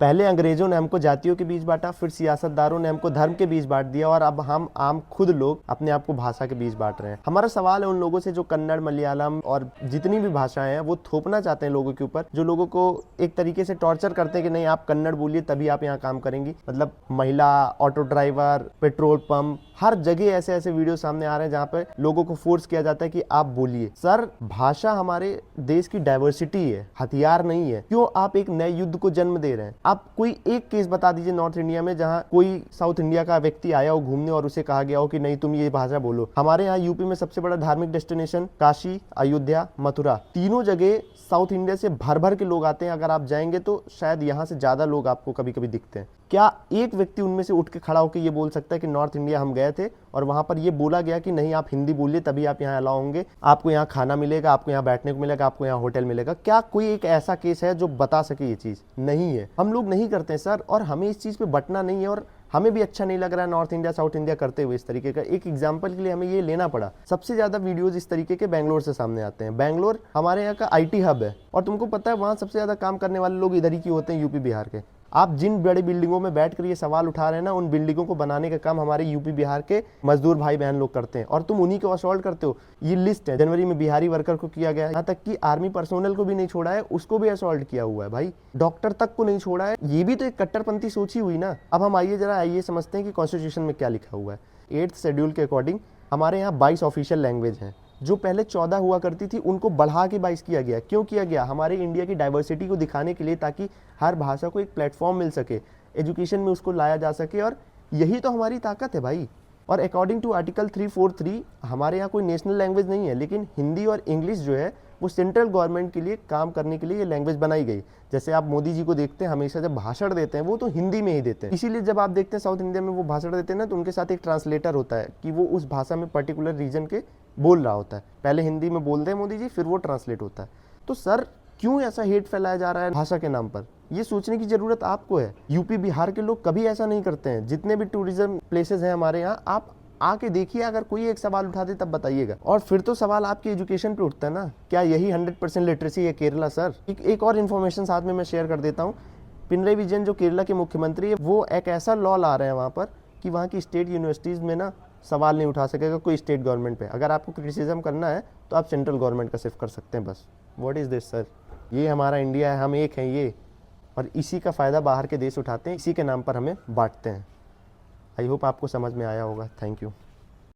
पहले अंग्रेजों ने हमको जातियों के बीच बांटा, फिर सियासतदारों ने हमको धर्म के बीच बांट दिया, और अब हम आम खुद लोग अपने आप को भाषा के बीच बांट रहे हैं। हमारा सवाल है उन लोगों से जो कन्नड़, मलयालम और जितनी भी भाषाएं हैं वो थोपना चाहते हैं लोगों के ऊपर, जो लोगों को एक तरीके से टॉर्चर करते हैं कि नहीं आप कन्नड़ बोलिए तभी आप यहाँ काम करेंगी। मतलब महिला, ऑटो ड्राइवर, पेट्रोल पंप, हर जगह ऐसे ऐसे वीडियो सामने आ रहे हैं जहाँ पे लोगों को फोर्स किया जाता है कि आप बोलिए। सर, भाषा हमारे देश की डाइवर्सिटी है, हथियार नहीं है। क्यों आप एक नए युद्ध को जन्म दे रहे हैं? आप कोई एक केस बता दीजिए नॉर्थ इंडिया में जहाँ कोई साउथ इंडिया का व्यक्ति आया हो घूमने और उसे कहा गया हो कि नहीं तुम ये भाषा बोलो। हमारे यहाँ यूपी में सबसे बड़ा धार्मिक डेस्टिनेशन काशी, अयोध्या, मथुरा, तीनों जगह साउथ इंडिया से भर भर के लोग आते हैं। अगर आप जाएंगे तो शायद यहाँ से ज्यादा लोग आपको कभी कभी दिखते हैं। क्या एक व्यक्ति उनमें से उठ के खड़ा होकर ये बोल सकता है कि नॉर्थ इंडिया हम गए थे और वहां पर ये बोला गया कि नहीं आप हिंदी बोलिए तभी आप यहाँ अलाउ होंगे, आपको यहाँ खाना मिलेगा, आपको यहाँ बैठने को मिलेगा, आपको यहाँ होटल मिलेगा? क्या कोई एक ऐसा केस है जो बता सके? ये चीज नहीं है, हम लोग नहीं करते हैं सर, और हमें इस चीज पे बटना नहीं है, और हमें भी अच्छा नहीं लग रहा है नॉर्थ इंडिया साउथ इंडिया करते हुए इस तरीके का। एक एग्जांपल के लिए हमें ये लेना पड़ा, सबसे ज्यादा वीडियोस इस तरीके के बेंगलोर से सामने आते हैं। बेंगलोर हमारे यहाँ का आईटी हब है, और तुमको पता है वहाँ सबसे ज्यादा काम करने वाले लोग इधर ही की होते हैं, यूपी बिहार के। आप जिन बड़ी बिल्डिंगों में बैठकर ये सवाल उठा रहे हैं ना, उन बिल्डिंगों को बनाने का काम हमारे यूपी बिहार के मजदूर भाई बहन लोग करते हैं, और तुम उन्हीं को असॉल्ट करते हो। ये लिस्ट है, जनवरी में बिहारी वर्कर को किया गया है, यहाँ तक कि आर्मी पर्सोनल को भी नहीं छोड़ा है, उसको भी असॉल्ट किया हुआ है भाई, डॉक्टर तक को नहीं छोड़ा है। ये भी तो एक कट्टरपंथी सोच ही हुई ना। अब हम आइए समझते हैं कि कॉन्स्टिट्यूशन में क्या लिखा हुआ है। 8th शेड्यूल के अकॉर्डिंग हमारे यहाँ 22 ऑफिशियल लैंग्वेज हैं, जो पहले 14 हुआ करती थी उनको बढ़ा के 22 किया गया। क्यों किया गया? हमारे इंडिया की डाइवर्सिटी को दिखाने के लिए, ताकि हर भाषा को एक प्लेटफॉर्म मिल सके, एजुकेशन में उसको लाया जा सके, और यही तो हमारी ताकत है भाई। और अकॉर्डिंग टू आर्टिकल 343 हमारे यहाँ कोई नेशनल लैंग्वेज नहीं है, लेकिन हिंदी और इंग्लिश जो है वो सेंट्रल गवर्नमेंट के लिए काम करने के लिए ये लैंग्वेज बनाई गई। जैसे आप मोदी जी को देखते हैं, हमेशा जब भाषण देते हैं वो तो हिंदी में ही देते हैं, इसीलिए जब आप देखते हैं साउथ इंडिया में वो भाषण देते हैं ना, तो उनके साथ एक ट्रांसलेटर होता है कि वो उस भाषा में पर्टिकुलर रीजन के बोल रहा होता है। पहले हिंदी में बोलते हैं मोदी जी, फिर वो ट्रांसलेट होता है। तो सर, क्यों ऐसा हेट फैलाया जा रहा है भाषा के नाम पर? ये सोचने की जरूरत आपको है। यूपी बिहार के लोग कभी ऐसा नहीं करते हैं। जितने भी टूरिज्म प्लेसेस हैं हमारे यहाँ, आप आके देखिए, अगर कोई एक सवाल उठा दे तब बताइएगा। और फिर तो सवाल आपकी एजुकेशन पे उठता है ना, क्या यही 100% लिटरेसी है केरला? सर, एक और इन्फॉर्मेशन साथ में मैं शेयर कर देता हूँ। पिनराई विजयन जो केरला के मुख्यमंत्री है, वो एक ऐसा लॉ ला रहे हैं वहाँ पर कि वहाँ की स्टेट यूनिवर्सिटीज़ में ना सवाल नहीं उठा सकेगा कोई स्टेट गवर्नमेंट पे। अगर आपको क्रिटिसिज्म करना है तो आप सेंट्रल गवर्नमेंट का सिर्फ कर सकते हैं बस। What is this sir? ये हमारा इंडिया है, हम एक हैं ये, और इसी का फ़ायदा बाहर के देश उठाते हैं, इसी के नाम पर हमें बांटते हैं। आई होप आपको समझ में आया होगा। Thank you.